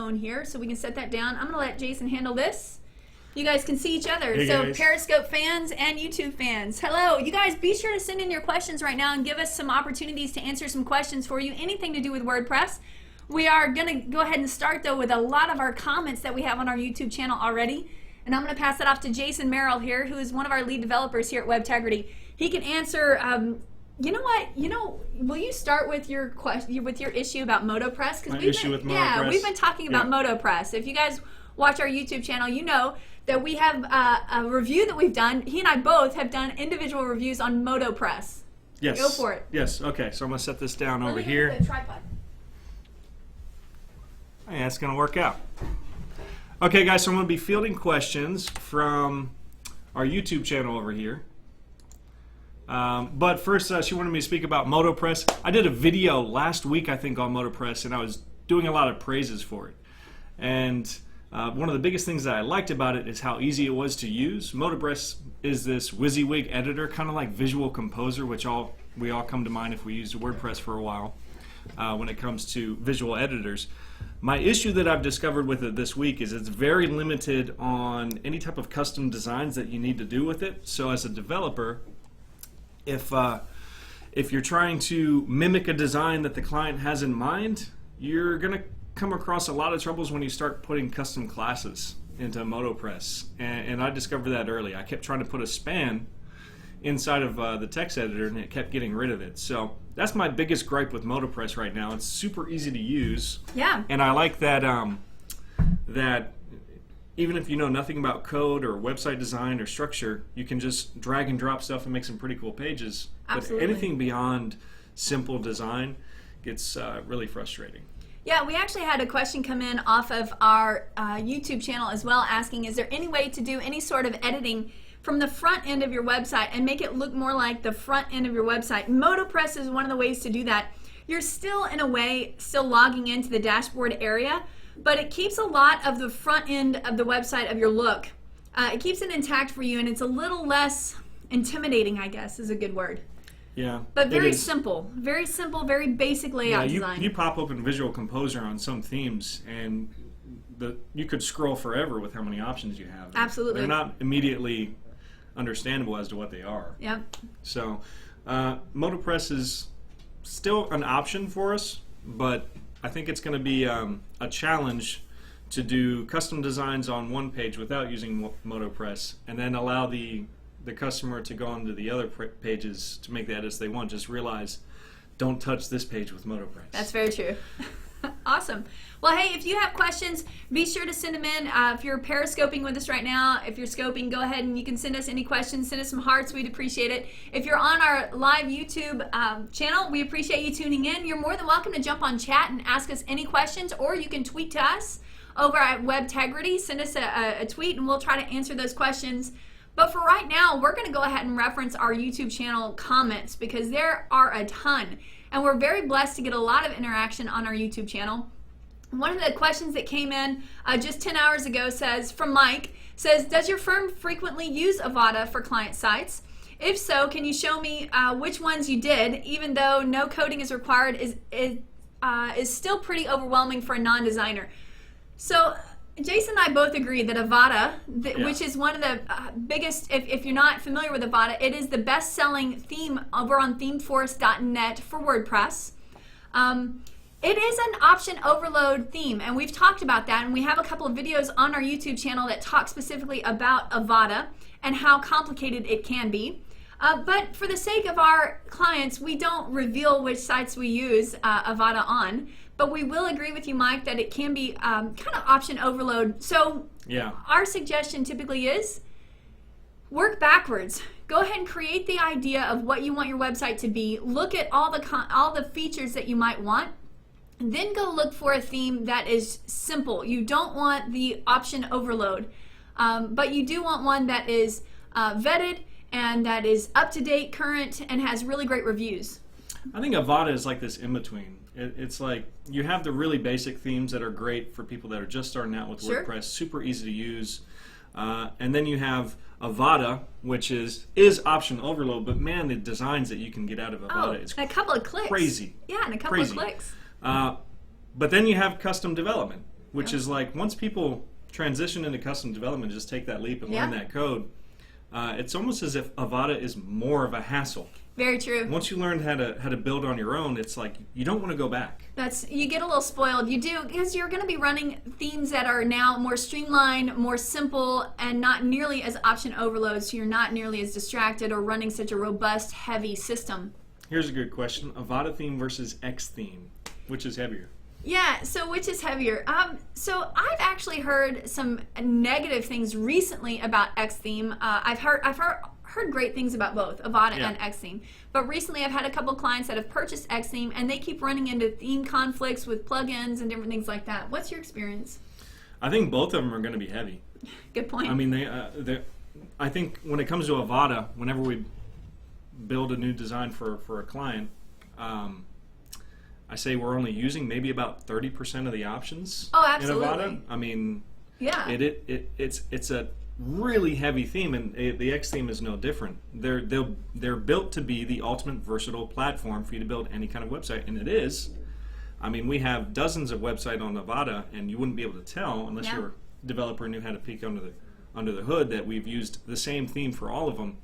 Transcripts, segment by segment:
phone here so we can set that down. I'm going to let Jason handle this. You guys can see each other. Hey so guys. Periscope fans and YouTube fans, hello. You guys be sure to send in your questions right now and give us some opportunities to answer some questions for you, anything to do with WordPress. We are going to go ahead and start though with a lot of our comments that we have on our YouTube channel already. And I'm going to pass it off to Jason Merrill here, who is one of our lead developers here at WebTegrity. He can answer, you know what, will you start with your question, with your issue about MotoPress? My issue with MotoPress. Yeah, we've been talking about MotoPress. If you guys watch our YouTube channel, you know that we have a review that we've done. He and I both have done individual reviews on MotoPress. Yes. Go for it. Yes. Okay. So I'm gonna set this down over Let me here. get the tripod. Hey, that's gonna work out. Okay, guys. So I'm gonna be fielding questions from our YouTube channel over here. But first, she wanted me to speak about MotoPress. I did a video last week, I think, on MotoPress, and I was doing a lot of praises for it. And one of the biggest things that I liked about it is how easy it was to use. MotoPress is this WYSIWYG editor, kind of like Visual Composer, which we all come to mind if we used WordPress for a while when it comes to visual editors. My issue that I've discovered with it this week is it's very limited on any type of custom designs that you need to do with it. So as a developer, if you're trying to mimic a design that the client has in mind, you're going to come across a lot of troubles when you start putting custom classes into MotoPress, and I discovered that early. I kept trying to put a span inside of the text editor, and it kept getting rid of it. So that's my biggest gripe with MotoPress right now. It's super easy to use. Yeah. And I like that that even if you know nothing about code or website design or structure, you can just drag and drop stuff and make some pretty cool pages. Absolutely. But anything beyond simple design gets really frustrating. Yeah, we actually had a question come in off of our YouTube channel as well, asking, is there any way to do any sort of editing from the front end of your website and make it look more like the front end of your website? MotoPress is one of the ways to do that. You're still, in a way, still logging into the dashboard area, but it keeps a lot of the front end of the website of your look. It keeps it intact for you, and it's a little less intimidating, I guess, is a good word. Yeah, but very simple, very basic layout design. You pop open Visual Composer on some themes, and you could scroll forever with how many options you have. Absolutely. They're not immediately understandable as to what they are. Yep. So MotoPress is still an option for us, but I think it's going to be a challenge to do custom designs on one page without using MotoPress, and then allow the customer to go onto the other pages to make the edits they want. Just realize, don't touch this page with MotoPress. That's very true. Awesome. Well, hey, if you have questions, be sure to send them in. If you're periscoping with us right now, if you're scoping, go ahead and you can send us any questions. Send us some hearts. We'd appreciate it. If you're on our live YouTube channel, we appreciate you tuning in. You're more than welcome to jump on chat and ask us any questions, or you can tweet to us over at WebTegrity. Send us a tweet, and we'll try to answer those questions. But for right now, we're going to go ahead and reference our YouTube channel comments, because there are a ton. And we're very blessed to get a lot of interaction on our YouTube channel. One of the questions that came in just 10 hours ago from Mike, says, does your firm frequently use Avada for client sites? If so, can you show me which ones you did, even though no coding is required, is still pretty overwhelming for a non-designer. So Jason and I both agree that Avada, which is one of the biggest, if you're not familiar with Avada, it is the best-selling theme over on themeforest.net for WordPress. It is an option overload theme, and we've talked about that, and we have a couple of videos on our YouTube channel that talk specifically about Avada and how complicated it can be. But for the sake of our clients, we don't reveal which sites we use Avada on. But we will agree with you, Mike, that it can be kind of option overload. So our suggestion typically is work backwards. Go ahead and create the idea of what you want your website to be. Look at all the features that you might want. And then go look for a theme that is simple. You don't want the option overload, but you do want one that is vetted and that is up-to-date, current, and has really great reviews. I think Avada is like this in-between. It's like you have the really basic themes that are great for people that are just starting out with WordPress, super easy to use. And then you have Avada, which is option overload, but man, the designs that you can get out of Avada, it's a couple of clicks. Crazy. Yeah, and a couple of clicks. But then you have custom development. which is like once people transition into custom development, just take that leap and learn that code, it's almost as if Avada is more of a hassle. Very true. Once you learn how to build on your own, it's like you don't want to go back. You get a little spoiled. You do, because you're going to be running themes that are now more streamlined, more simple, and not nearly as option overload, so you're not nearly as distracted or running such a robust, heavy system. Here's a good question. Avada theme versus X theme. Which is heavier? Yeah, so which is heavier? So I've actually heard some negative things recently about X theme. I've heard great things about both Avada and X theme. But recently I've had a couple clients that have purchased X theme and they keep running into theme conflicts with plugins and different things like that. What's your experience? I think both of them are going to be heavy. Good point. I mean, I think when it comes to Avada, whenever we build a new design for a client, I say we're only using maybe about 30% of the options in Avada. I mean, it's a really heavy theme, and the X theme is no different. They're built to be the ultimate versatile platform for you to build any kind of website, and it is. I mean, we have dozens of websites on Avada, and you wouldn't be able to tell unless you're a developer and knew how to peek under the hood that we've used the same theme for all of them.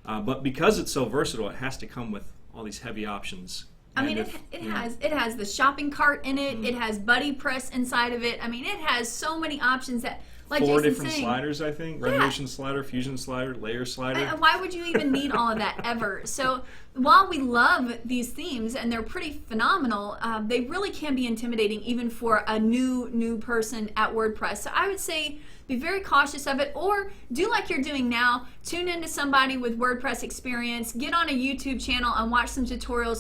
But because it's so versatile, it has to come with all these heavy options. I mean, it has the shopping cart in it. It has WordPress inside of it. I mean, it has so many options that, like 4 Jason's different saying, sliders, I think. Revolution slider, Fusion slider, Layer slider. And why would you even need all of that ever? So while we love these themes and they're pretty phenomenal, they really can be intimidating even for a new person at WordPress. So I would say be very cautious of it, or do like you're doing now. Tune into somebody with WordPress experience. Get on a YouTube channel and watch some tutorials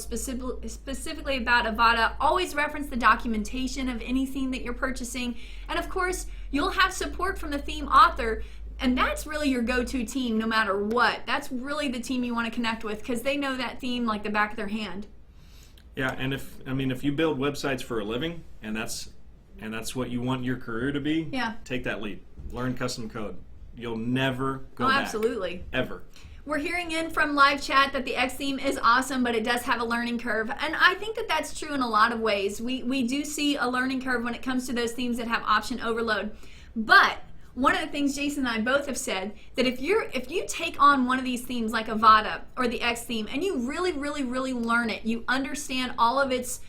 specifically about Avada. Always reference the documentation of any theme that you're purchasing. And of course, you'll have support from the theme author. And that's really your go-to team no matter what. That's really the team you want to connect with because they know that theme like the back of their hand. Yeah, and if you build websites for a living and that's what you want your career to be, take that leap. Learn custom code. You'll never go back. Absolutely. Ever. We're hearing in from live chat that the X theme is awesome, but it does have a learning curve. And I think that that's true in a lot of ways. We do see a learning curve when it comes to those themes that have option overload. But one of the things Jason and I both have said, that if you take on one of these themes like Avada or the X theme and you really, really, really learn it, you understand all of its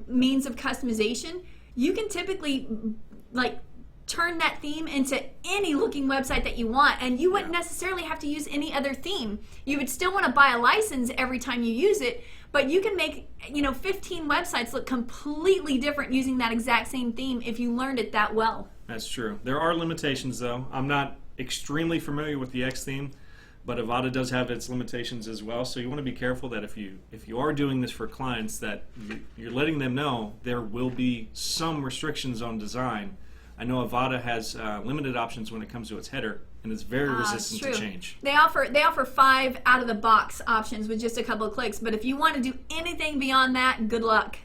means of customization, you can typically turn that theme into any looking website that you want, and you wouldn't necessarily have to use any other theme. You would still want to buy a license every time you use it, but you can make 15 websites look completely different using that exact same theme if you learned it that well. That's true. There are limitations though. I'm not extremely familiar with the X theme, but Avada does have its limitations as well, so you want to be careful that if you are doing this for clients, that you're letting them know there will be some restrictions on design. I know Avada has limited options when it comes to its header, and it's very resistant to change. They offer 5 out-of-the-box options with just a couple of clicks, but if you want to do anything beyond that, good luck.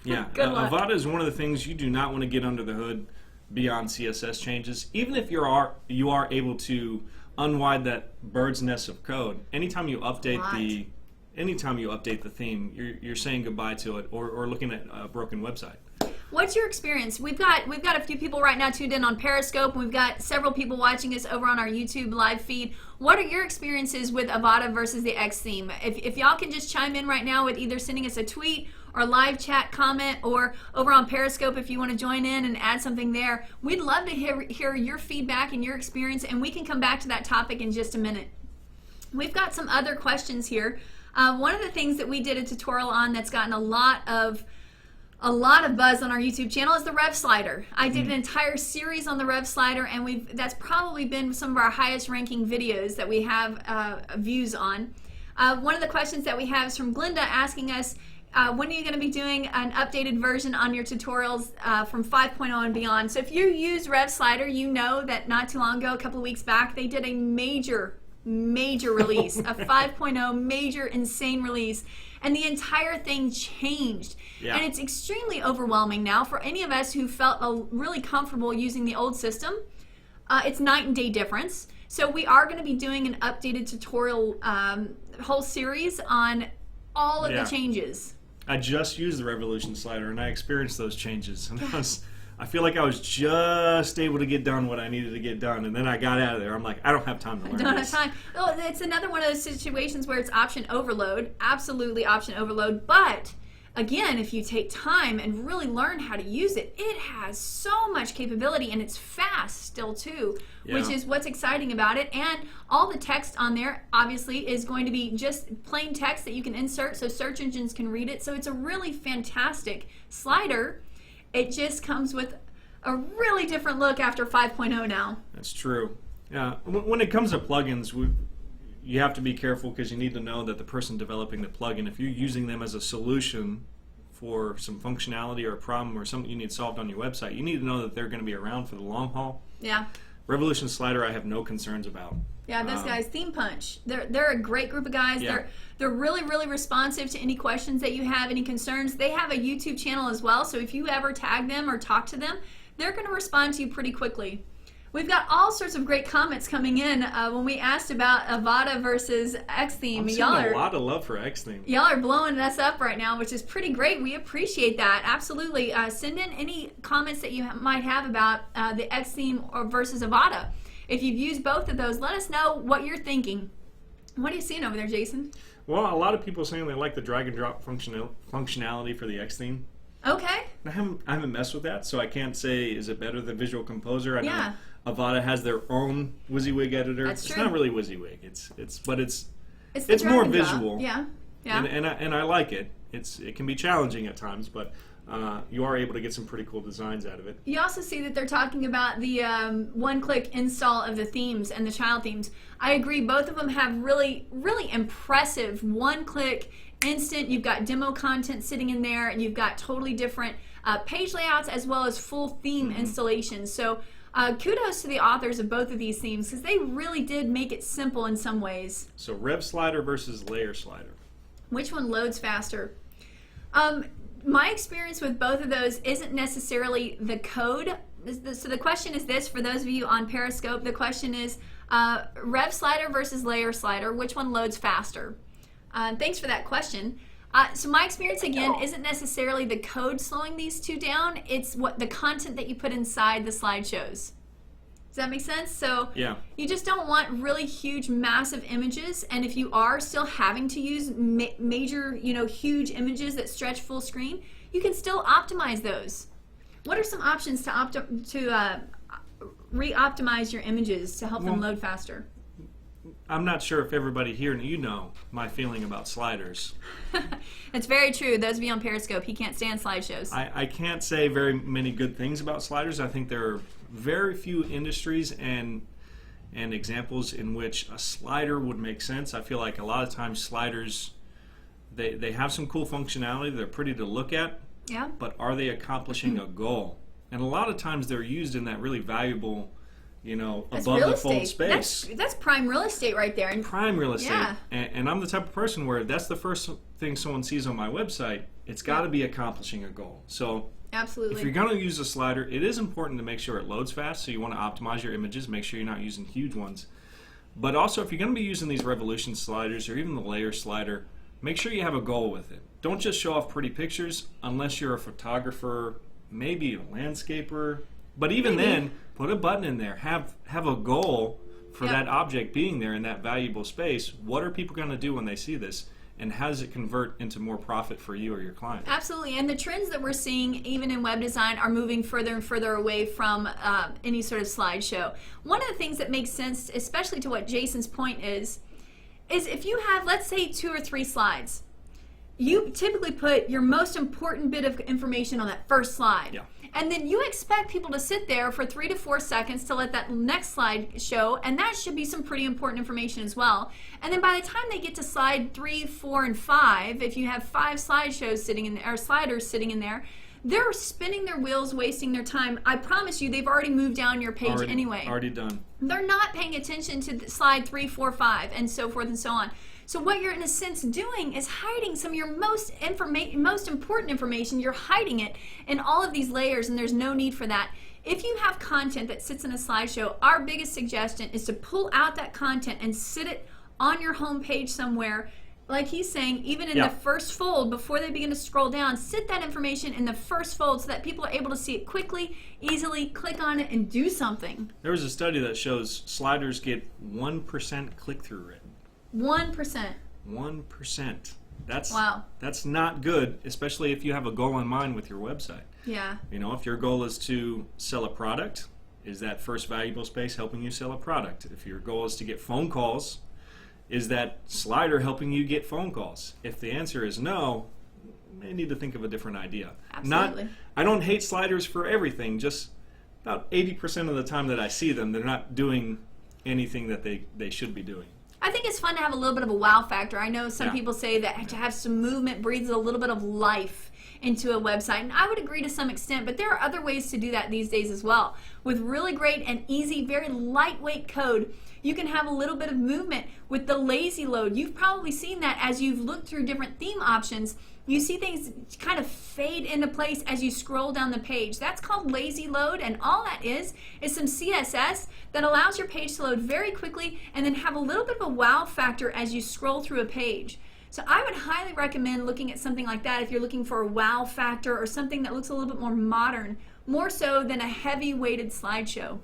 Yeah, good luck. Avada is one of the things you do not want to get under the hood beyond CSS changes. Even if you are able to unwind that bird's nest of code, anytime you update the theme, you're saying goodbye to it or looking at a broken website. What's your experience? We've got a few people right now tuned in on Periscope. We've got several people watching us over on our YouTube live feed. What are your experiences with Avada versus the X theme? If y'all can just chime in right now with either sending us a tweet or live chat comment, or over on Periscope if you want to join in and add something there. We'd love to hear your feedback and your experience, and we can come back to that topic in just a minute. We've got some other questions here. One of the things that we did a tutorial on that's gotten a lot of buzz on our YouTube channel is the Rev Slider. I did an entire series on the Rev Slider, and that's probably been some of our highest ranking videos that we have views on. One of the questions that we have is from Glinda asking us, when are you going to be doing an updated version on your tutorials from 5.0 and beyond? So if you use Rev Slider, you know that not too long ago, a couple of weeks back, they did a major release, a 5.0 major insane release, and the entire thing changed. And it's extremely overwhelming now for any of us who felt really comfortable using the old system. It's night and day difference. So we are going to be doing an updated tutorial whole series on all of the changes. I just used the Revolution slider and I experienced those changes, and I feel like I was just able to get done what I needed to get done, and then I got out of there. I'm like, I don't have time to learn Don't this. have time. Well, it's another one of those situations where it's option overload, absolutely option overload. But again, if you take time and really learn how to use it, it has so much capability, and it's fast still too, which is what's exciting about it. And all the text on there obviously is going to be just plain text that you can insert so search engines can read it. So it's a really fantastic slider. It just comes with a really different look after 5.0 now. That's true. Yeah. When it comes to plugins, you have to be careful because you need to know that the person developing the plugin, if you're using them as a solution for some functionality or a problem or something you need solved on your website, you need to know that they're going to be around for the long haul. Yeah. Revolution Slider, I have no concerns about. Yeah, those guys, Theme Punch, they're a great group of guys. Yeah. They're really, really responsive to any questions that you have, any concerns. They have a YouTube channel as well, so if you ever tag them or talk to them, they're going to respond to you pretty quickly. We've got all sorts of great comments coming in when we asked about Avada versus Xtheme. I'm seeing a lot of love for Xtheme. Y'all are blowing us up right now, which is pretty great. We appreciate that. Absolutely. Send in any comments that you might have about the Xtheme or versus Avada. If you've used both of those, let us know what you're thinking. What are you seeing over there, Jason? Well, a lot of people saying they like the drag and drop functionality for the Xtheme. Okay. I haven't messed with that, so I can't say is it better than Visual Composer. I know Avada has their own WYSIWYG editor. That's true. It's not really WYSIWYG. It's the more drag and drop. visual. Yeah. Yeah. And I like it. It can be challenging at times, but you are able to get some pretty cool designs out of it. You also see that they're talking about the one-click install of the themes and the child themes. I agree. Both of them have really, really impressive one-click instant. You've got demo content sitting in there, and you've got totally different page layouts as well as full theme installations. So kudos to the authors of both of these themes because they really did make it simple in some ways. So Rev Slider versus Layer Slider. Which one loads faster? My experience with both of those isn't necessarily the code. So the question is this, for those of you on Periscope, the question is Rev Slider versus Layer Slider, which one loads faster? Thanks for that question. So my experience, again, isn't necessarily the code slowing these two down. It's what the content that you put inside the slideshows. Does that make sense? So you just don't want really huge, massive images. And if you are still having to use major, huge images that stretch full screen, you can still optimize those. What are some options to re-optimize your images to help them load faster? I'm not sure if everybody here, my feeling about sliders. It's very true. Those of you on Periscope, he can't stand slideshows. I can't say very many good things about sliders. I think there are very few industries and examples in which a slider would make sense. I feel like a lot of times sliders, they have some cool functionality. They're pretty to look at. Yeah. But are they accomplishing a goal? And a lot of times they're used in that really valuable, that's above real the fold estate. space. That's prime real estate right there. And prime real estate. Yeah. And I'm the type of person where that's the first thing someone sees on my website. It's got to be accomplishing a goal. So absolutely. if you're going to use a slider, it is important to make sure it loads fast. So you want to optimize your images, make sure you're not using huge ones. But also, if you're going to be using these Revolution sliders or even the Layer Slider, make sure you have a goal with it. Don't just show off pretty pictures unless you're a photographer, maybe a landscaper. But even then, put a button in there. Have a goal for that object being there in that valuable space. What are people going to do when they see this? And how does it convert into more profit for you or your client? Absolutely. And the trends that we're seeing, even in web design, are moving further and further away from any sort of slideshow. One of the things that makes sense, especially to what Jason's point is if you have, let's say, 2 or 3 slides, you typically put your most important bit of information on that first slide. Yeah. And then you expect people to sit there for 3 to 4 seconds to let that next slide show, and that should be some pretty important information as well. And then by the time they get to slide 3, 4, and 5, if you have 5 slideshows sitting in there, or sliders sitting in there, they're spinning their wheels, wasting their time. I promise you, they've already moved down your page anyway. Already done. They're not paying attention to slide 3, 4, 5, and so forth and so on. So what you're in a sense doing is hiding some of your most important information. You're hiding it in all of these layers, and there's no need for that. If you have content that sits in a slideshow, our biggest suggestion is to pull out that content and sit it on your home page somewhere. like he's saying, even in the first fold, before they begin to scroll down, sit that information in the first fold so that people are able to see it quickly, easily, click on it, and do something. There was a study that shows sliders get 1% click-through rate. 1%. 1%. That's wow. That's not good, especially if you have a goal in mind with your website. Yeah. You know, if your goal is to sell a product, is that first valuable space helping you sell a product? If your goal is to get phone calls, is that slider helping you get phone calls? If the answer is no, you may need to think of a different idea. Absolutely. I don't hate sliders for everything, just about 80% of the time that I see them, they're not doing anything that they should be doing. I think it's fun to have a little bit of a wow factor. I know some people say that to have some movement breathes a little bit of life into a website, and I would agree to some extent, but there are other ways to do that these days as well. With really great and easy, very lightweight code, you can have a little bit of movement with the lazy load. You've probably seen that as you've looked through different theme options. You see things kind of fade into place as you scroll down the page. That's called lazy load, and all that is some CSS that allows your page to load very quickly and then have a little bit of a wow factor as you scroll through a page. So I would highly recommend looking at something like that if you're looking for a wow factor or something that looks a little bit more modern, more so than a heavy weighted slideshow.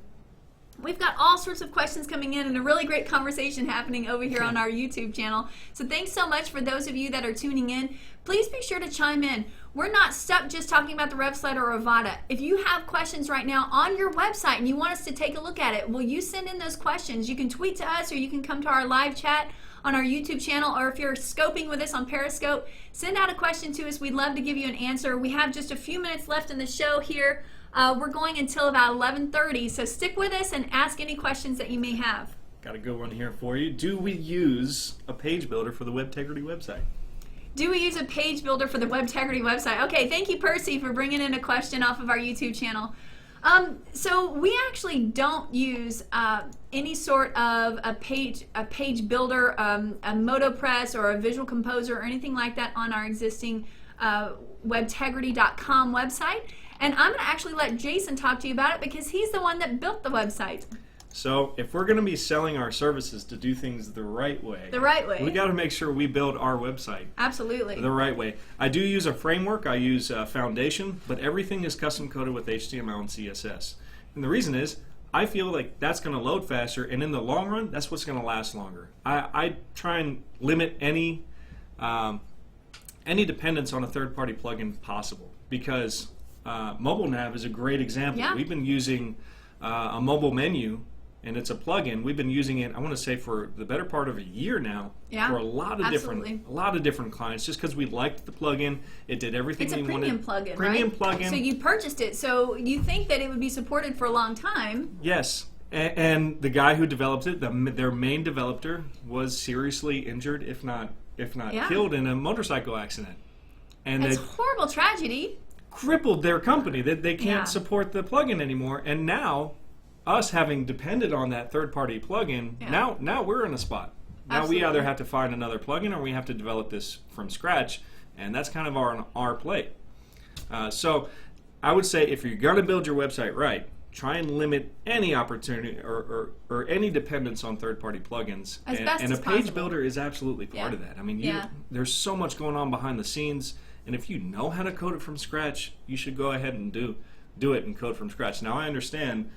We've got all sorts of questions coming in and a really great conversation happening over here on our YouTube channel. So thanks so much for those of you that are tuning in. Please be sure to chime in. We're not stuck just talking about the Rev Slider or Avada. If you have questions right now on your website and you want us to take a look at it, will you send in those questions? You can tweet to us or you can come to our live chat on our YouTube channel, or if you're scoping with us on Periscope, send out a question to us. We'd love to give you an answer. We have just a few minutes left in the show here. We're going until about 11:30, so stick with us and ask any questions that you may have. Got a good one here for you. Do we use a page builder for the WebTegrity website? Do we use a page builder for the WebTegrity website? Okay, thank you, Percy, for bringing in a question off of our YouTube channel. So we actually don't use any sort of a page builder, a MotoPress or a Visual Composer or anything like that on our existing WebTegrity.com website. And I'm going to actually let Jason talk to you about it because he's the one that built the website. So if we're going to be selling our services to do things the right way, we got to make sure we build our website absolutely the right way. I do use a framework. I use Foundation, but everything is custom coded with HTML and CSS. And the reason is I feel like that's going to load faster, and in the long run, that's what's going to last longer. I try and limit any dependence on a third-party plugin possible because Mobile Nav is a great example. Yeah. We've been using a mobile menu, and it's a plugin. We've been using it, I want to say, for the better part of a year now. Yeah, for a lot of different clients, just because we liked the plugin. It did everything we wanted. It's a premium plugin, Premium right? plugin. So you purchased it. So you think that it would be supported for a long time? Yes. And the guy who developed it, their main developer, was seriously injured, if not killed in a motorcycle accident. And it's a horrible tragedy. Crippled their company. They can't support the plugin anymore. And now, us having depended on that third-party plugin, now we're in a spot. Now Absolutely. we either have to find another plugin or we have to develop this from scratch, and that's kind of on our plate. So I would say if you're going to build your website right, try and limit any opportunity or any dependence on third-party plugins. And a page builder is absolutely part of that. I mean, there's so much going on behind the scenes, and if you know how to code it from scratch, you should go ahead and do it and code from scratch. Now, I understand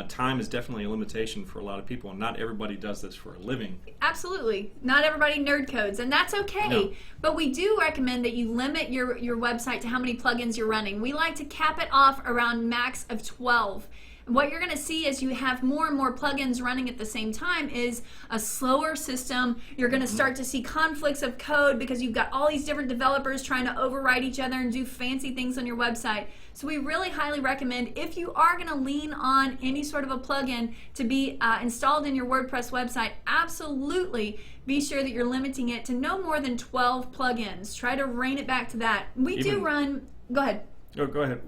time is definitely a limitation for a lot of people, and not everybody does this for a living. Absolutely. Not everybody nerd codes, and that's okay. No. But we do recommend that you limit your website to how many plugins you're running. We like to cap it off around max of 12. What you're going to see as you have more and more plugins running at the same time is a slower system. You're going to start to see conflicts of code because you've got all these different developers trying to override each other and do fancy things on your website. So we really highly recommend, if you are going to lean on any sort of a plugin to be installed in your WordPress website, absolutely be sure that you're limiting it to no more than 12 plugins. Try to rein it back to that. We do run... Go ahead. Oh, go ahead.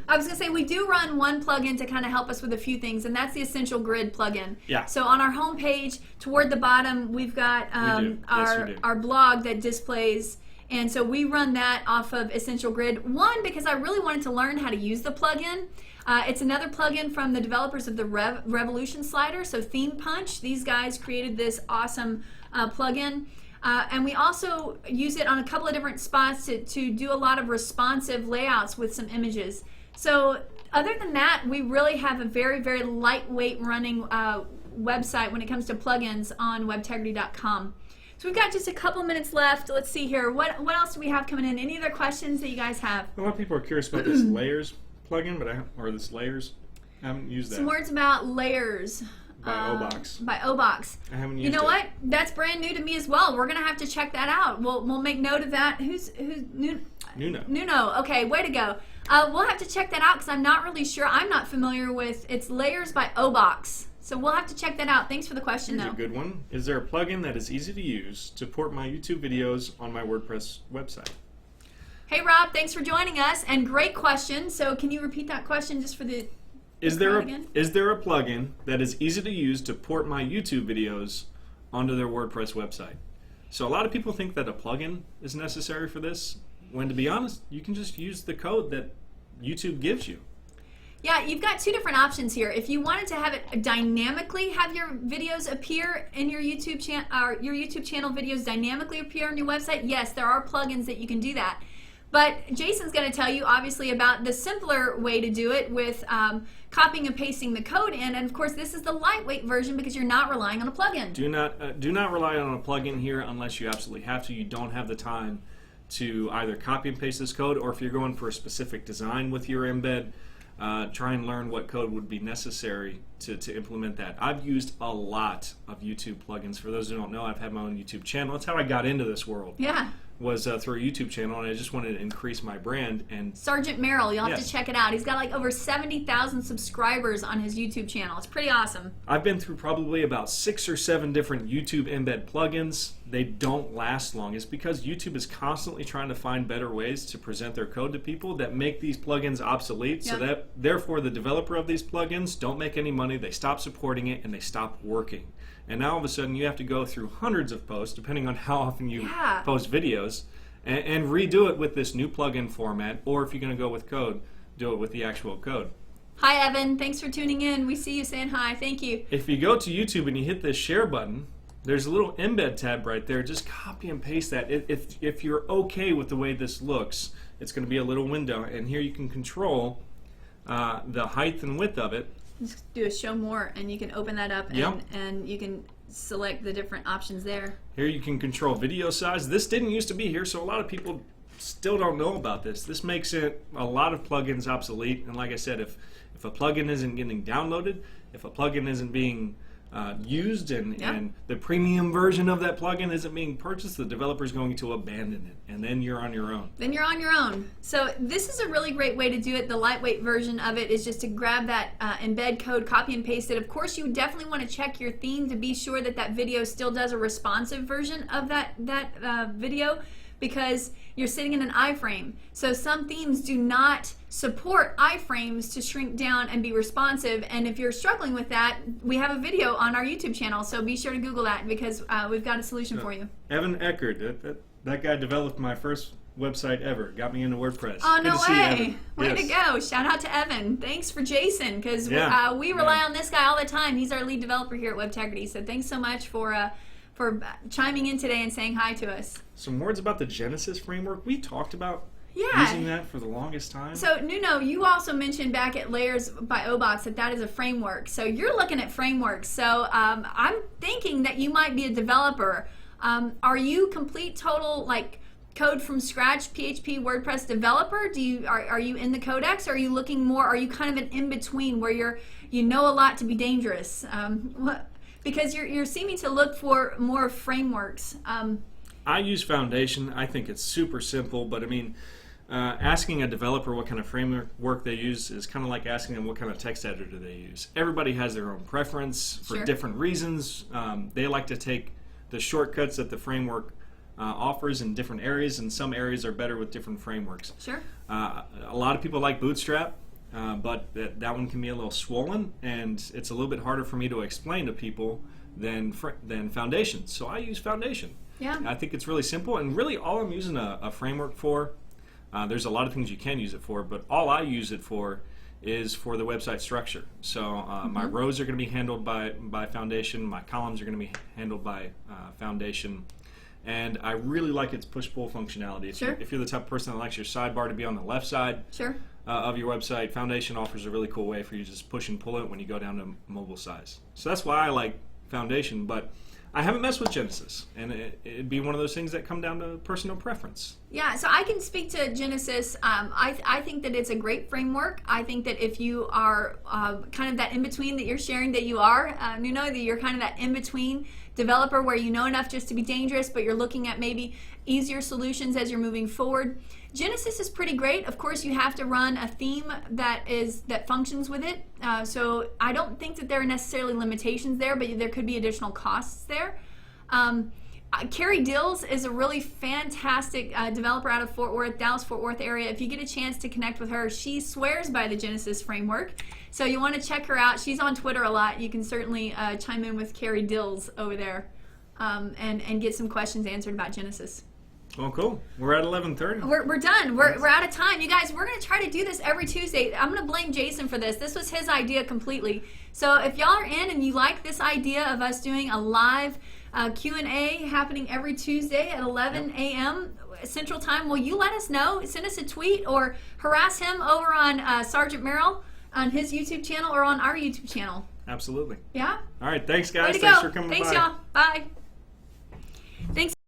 I was going to say, we do run one plugin to kind of help us with a few things, and that's the Essential Grid plugin. Yeah. So on our homepage, toward the bottom, we've got our blog that displays, and so we run that off of Essential Grid. One, because I really wanted to learn how to use the plugin. It's another plugin from the developers of the Revolution Slider, so Theme Punch. These guys created this awesome plugin. And we also use it on a couple of different spots to do a lot of responsive layouts with some images. So other than that, we really have a very, very lightweight running website when it comes to plugins on WebTegrity.com. So we've got just a couple minutes left. Let's see here. What else do we have coming in? Any other questions that you guys have? A lot of people are curious about this layers plugin, or this layers. I haven't used that. Some words about layers. By Obox. By Obox. I haven't used it. You know what? That's brand new to me as well. We're gonna have to check that out. We'll make note of that. Who's Nuno? Okay, way to go. We'll have to check that out because I'm not really sure. I'm not familiar with. It's Layers by Obox. So we'll have to check that out. Thanks for the question, Here's though. a good one. Is there a plugin that is easy to use to port my YouTube videos on my WordPress website? Hey, Rob. Thanks for joining us, and great question. So can you repeat that question just for the? Is there a plugin that is easy to use to port my YouTube videos onto their WordPress website? So a lot of people think that a plugin is necessary for this, when to be honest, you can just use the code that YouTube gives you. Yeah, you've got two different options here. If you wanted to have it dynamically have your videos appear in your YouTube channel, or your YouTube channel videos dynamically appear on your website, yes, there are plugins that you can do that. But Jason's going to tell you, obviously, about the simpler way to do it with copying and pasting the code in. And of course, this is the lightweight version because you're not relying on a plugin. Do not rely on a plugin here unless you absolutely have to. You don't have the time to either copy and paste this code, or if you're going for a specific design with your embed, try and learn what code would be necessary to implement that. I've used a lot of YouTube plugins. For those who don't know, I've had my own YouTube channel. That's how I got into this world. Yeah. Was through a YouTube channel, and I just wanted to increase my brand. And Sergeant Merrill, you'll have Yes. to check it out. He's got like over 70,000 subscribers on his YouTube channel. It's pretty awesome. I've been through probably about 6 or 7 different YouTube embed plugins. They don't last long. It's because YouTube is constantly trying to find better ways to present their code to people that make these plugins obsolete. So that therefore the developer of these plugins don't make any money. They stop supporting it and they stop working. And now all of a sudden you have to go through hundreds of posts, depending on how often you post videos, and redo it with this new plugin format. Or if you're going to go with code, do it with the actual code. Hi, Evan. Thanks for tuning in. We see you saying hi. Thank you. If you go to YouTube and you hit this share button, there's a little embed tab right there. Just copy and paste that. If you're okay with the way this looks, it's going to be a little window, and here you can control the height and width of it. Just do a show more, and you can open that up, and you can select the different options there. Here you can control video size. This didn't used to be here, so a lot of people still don't know about this. This makes it a lot of plugins obsolete. And like I said, if a plugin isn't getting downloaded, if a plugin isn't being used, and the premium version of that plugin isn't being purchased, the developer is going to abandon it, and then you're on your own. Then you're on your own. So this is a really great way to do it. The lightweight version of it is just to grab that embed code, copy and paste it. Of course, you definitely want to check your theme to be sure that that video still does a responsive version of that video, because you're sitting in an iframe. So some themes do not support iframes to shrink down and be responsive. And if you're struggling with that, we have a video on our YouTube channel. So be sure to Google that, because we've got a solution for you. Evan Eckert, that guy developed my first website ever. Got me into WordPress. Oh, Good no to see you, way. Evan. Way Yes. to go. Shout out to Evan. Thanks for Jason, because we rely on this guy all the time. He's our lead developer here at WebTegrity. So thanks so much for chiming in today and saying hi to us. Some words about the Genesis framework. We talked about Yeah. using that for the longest time. So, Nuno, you also mentioned back at Layers by Obox that is a framework. So you're looking at frameworks. So I'm thinking that you might be a developer. Are you complete, total, like, code from scratch PHP WordPress developer? Are you in the codex? Or are you looking more? Are you kind of an in between where you know a lot to be dangerous? Because you're seeming to look for more frameworks. I use Foundation. I think it's super simple, but I mean, asking a developer what kind of framework they use is kind of like asking them what kind of text editor they use. Everybody has their own preference for different reasons. They like to take the shortcuts that the framework offers in different areas, and some areas are better with different frameworks. Sure. A lot of people like Bootstrap, but that one can be a little swollen, and it's a little bit harder for me to explain to people than Foundation. So I use Foundation. Yeah. I think it's really simple, and really all I'm using a framework for, there's a lot of things you can use it for, but all I use it for is for the website structure. So my rows are going to be handled by Foundation, my columns are going to be handled by Foundation, And I really like its push-pull functionality. If you're the type of person that likes your sidebar to be on the left side of your website, Foundation offers a really cool way for you to just push and pull it when you go down to mobile size. So that's why I like Foundation, but I haven't messed with Genesis, and it'd be one of those things that come down to personal preference. Yeah, so I can speak to Genesis. I think that it's a great framework. I think that if you are kind of that in-between that you're sharing that you are, that you're kind of that in-between developer where you know enough just to be dangerous, but you're looking at maybe easier solutions as you're moving forward. Genesis is pretty great. Of course, you have to run a theme that functions with it. So I don't think that there are necessarily limitations there, but there could be additional costs there. Carrie Dills is a really fantastic developer out of Fort Worth, Dallas-Fort Worth area. If you get a chance to connect with her, she swears by the Genesis framework. So you want to check her out. She's on Twitter a lot. You can certainly chime in with Carrie Dills over there and get some questions answered about Genesis. Well, cool. We're at 11:30. We're done. We're out of time. You guys, we're going to try to do this every Tuesday. I'm going to blame Jason for this. This was his idea completely. So if y'all are in and you like this idea of us doing a live Q&A happening every Tuesday at 11 a.m. Central Time, will you let us know? Send us a tweet or harass him over on Sergeant Merrill on his YouTube channel or on our YouTube channel. Absolutely. Yeah? All right. Thanks, guys. Way to Thanks go. for coming by. Thanks, y'all. Bye. Thanks.